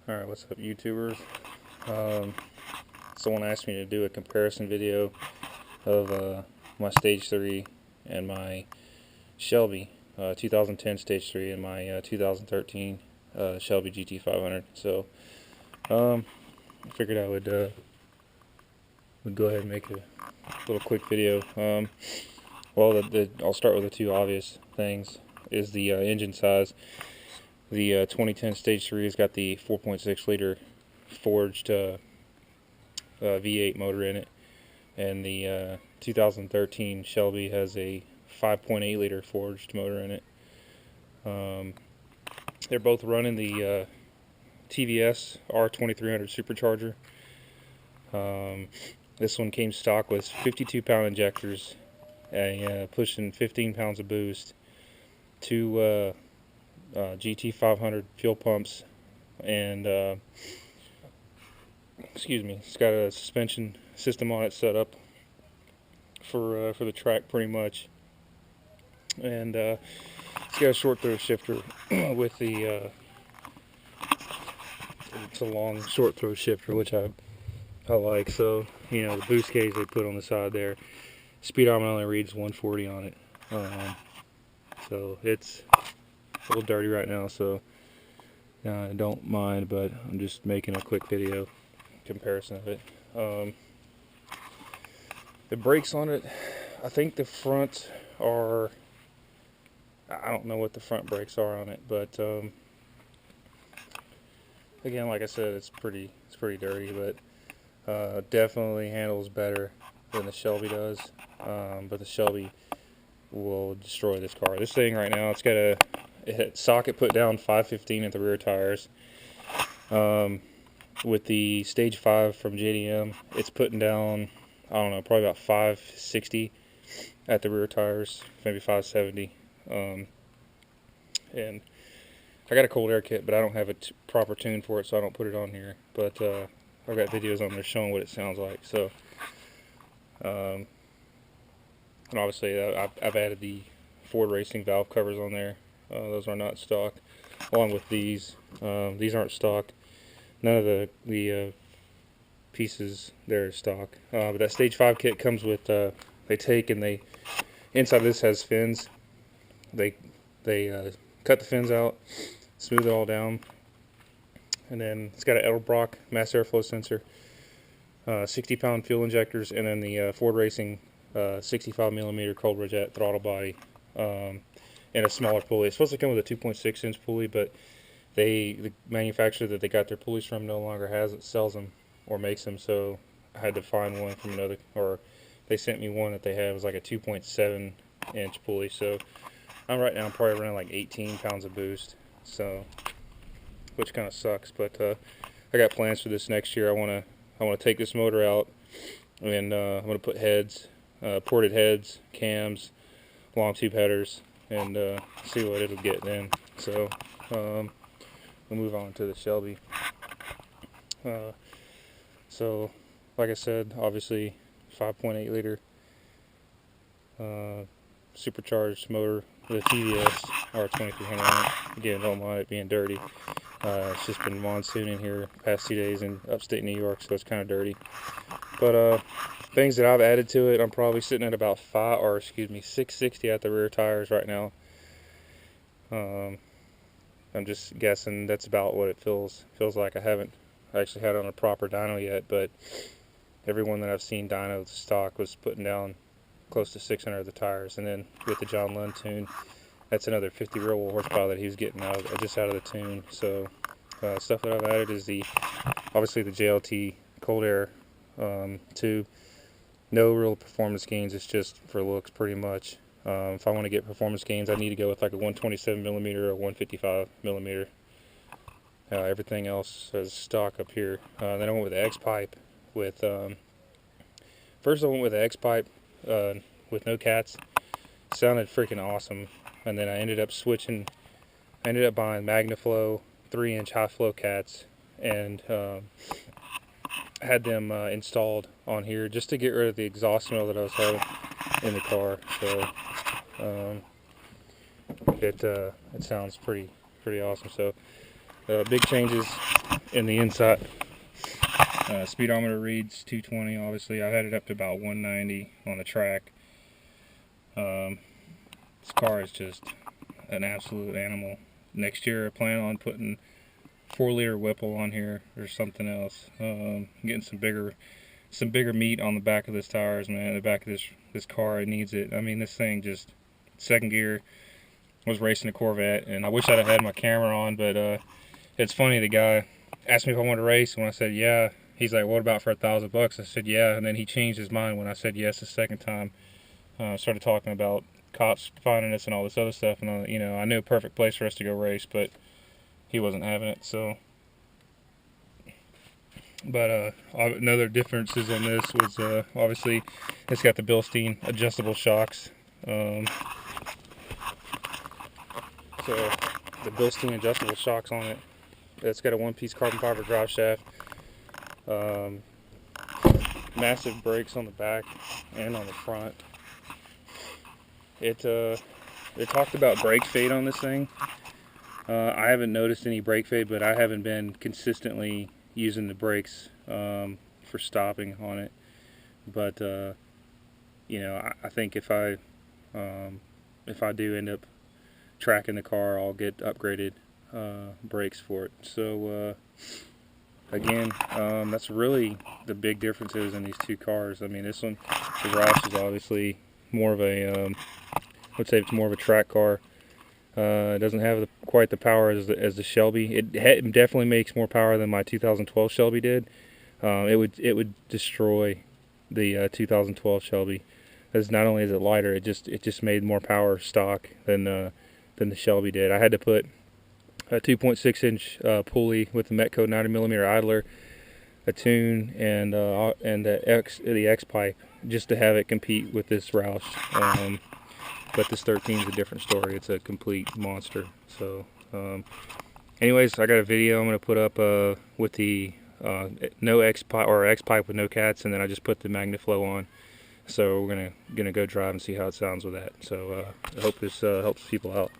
Alright, what's up, YouTubers? Someone asked me to do a comparison video of my Stage 3 and my Shelby 2010 Stage 3 and my 2013 Shelby GT500. So I figured I would go ahead and make a little quick video. Well, I'll start with the two obvious things, is the engine size. The 2010 Stage 3 has got the 4.6 liter forged V8 motor in it, and the 2013 Shelby has a 5.8 liter forged motor in it. They're both running the TVS R2300 supercharger. This one came stock with 52 pound injectors, pushing 15 pounds of boost, two GT500 fuel pumps, and it's got a suspension system on it set up for the track pretty much, and it's got a short throw shifter with the it's a long short throw shifter, which I like. So the boost gauge they put on the side there, speedometer only reads 140 on it, so it's a little dirty right now, so I don't mind, but I'm just making a quick video comparison of it. The brakes on it, I think the front are, I don't know what the front brakes are on it, but again, like I said, it's pretty dirty, but definitely handles better than the Shelby does. But the Shelby will destroy this car. This thing right now, it's got a socket put down 515 at the rear tires. With the Stage 5 from JDM, it's putting down, I don't know, probably about 560 at the rear tires, maybe 570. And I got a cold air kit, but I don't have a proper tune for it, so I don't put it on here. But I've got videos on there showing what it sounds like. So, and obviously I've added the Ford Racing valve covers on there. Those are not stock, along with these. These aren't stock. None of the pieces there are stock. But that Stage 5 kit comes with, they take and inside of this has fins. They cut the fins out, smooth it all down, and then it's got an Edelbrock mass airflow sensor, 60 pound fuel injectors, and then the Ford Racing 65 millimeter cold reject throttle body, and a smaller pulley. It's supposed to come with a 2.6 inch pulley, but the manufacturer that they got their pulleys from no longer sells them or makes them, so I had to find one from another, or they sent me one that they had. It was like a 2.7 inch pulley. So I'm probably running like 18 pounds of boost, so, which kind of sucks. But I got plans for this next year. I want to take this motor out, and I'm going to put heads, ported heads, cams, long tube headers, and see what it'll get then. So we'll move on to the Shelby. So like I said, obviously 5.8 liter supercharged motor with a TVS R2300. Again, don't mind it being dirty. It's just been monsooning here past 2 days in upstate New York, so it's kind of dirty. But things that I've added to it, I'm probably sitting at about 660 at the rear tires right now. I'm just guessing that's about what it feels like. I haven't actually had it on a proper dyno yet, but everyone that I've seen dyno stock was putting down close to 600 of the tires. And then with the John Lund tune, that's another 50 real horsepower that he was getting just out of the tune. So stuff that I've added is obviously the JLT cold air tube. No real performance gains, it's just for looks pretty much. If I want to get performance gains, I need to go with like a 127 millimeter or 155 millimeter. Everything else is stock up here. Then I went with the X-pipe. First I went with the X-pipe with no cats. Sounded freaking awesome. And then I ended up buying MagnaFlow 3-inch high flow cats, and had them installed on here just to get rid of the exhaust smell that I was having in the car. So it sounds pretty awesome. So big changes in the inside. Speedometer reads 220. Obviously, I had it up to about 190 on the track. This car is just an absolute animal. Next year, I plan on putting 4-liter Whipple on here or something else. Getting some bigger meat on the back of this tires, man. The back of this car, it needs it. I mean, this thing just second gear. I was racing a Corvette, and I wish I'd have had my camera on, but it's funny. The guy asked me if I wanted to race, and when I said yeah, he's like, "What about for $1,000?" I said yeah, and then he changed his mind when I said yes the second time. Started talking about cops finding us and all this other stuff, and you know, I knew a perfect place for us to go race, but he wasn't having it. So, but another differences on this was obviously it's got the Bilstein adjustable shocks. So the Bilstein adjustable shocks on it. It's got a one-piece carbon fiber drive shaft. Massive brakes on the back and on the front. It talked about brake fade on this thing. I haven't noticed any brake fade, but I haven't been consistently using the brakes for stopping on it. But you know, I think if I do end up tracking the car, I'll get upgraded brakes for it. So again, that's really the big differences in these two cars. I mean, this one, the Roush, is obviously more of a, I would say it's more of a track car. It doesn't have quite the power as the Shelby. It definitely makes more power than my 2012 Shelby did. It would destroy the 2012 Shelby. As not only is it lighter, it just made more power stock than the Shelby did. I had to put a 2.6-inch pulley with the Metco 90mm idler, a tune, and the X pipe just to have it compete with this Roush. But this 13 is a different story. It's a complete monster. So, anyways, I got a video I'm gonna put up with the no X pipe, or X pipe with no cats, and then I just put the MagnaFlow on. So we're gonna go drive and see how it sounds with that. So I hope this helps people out.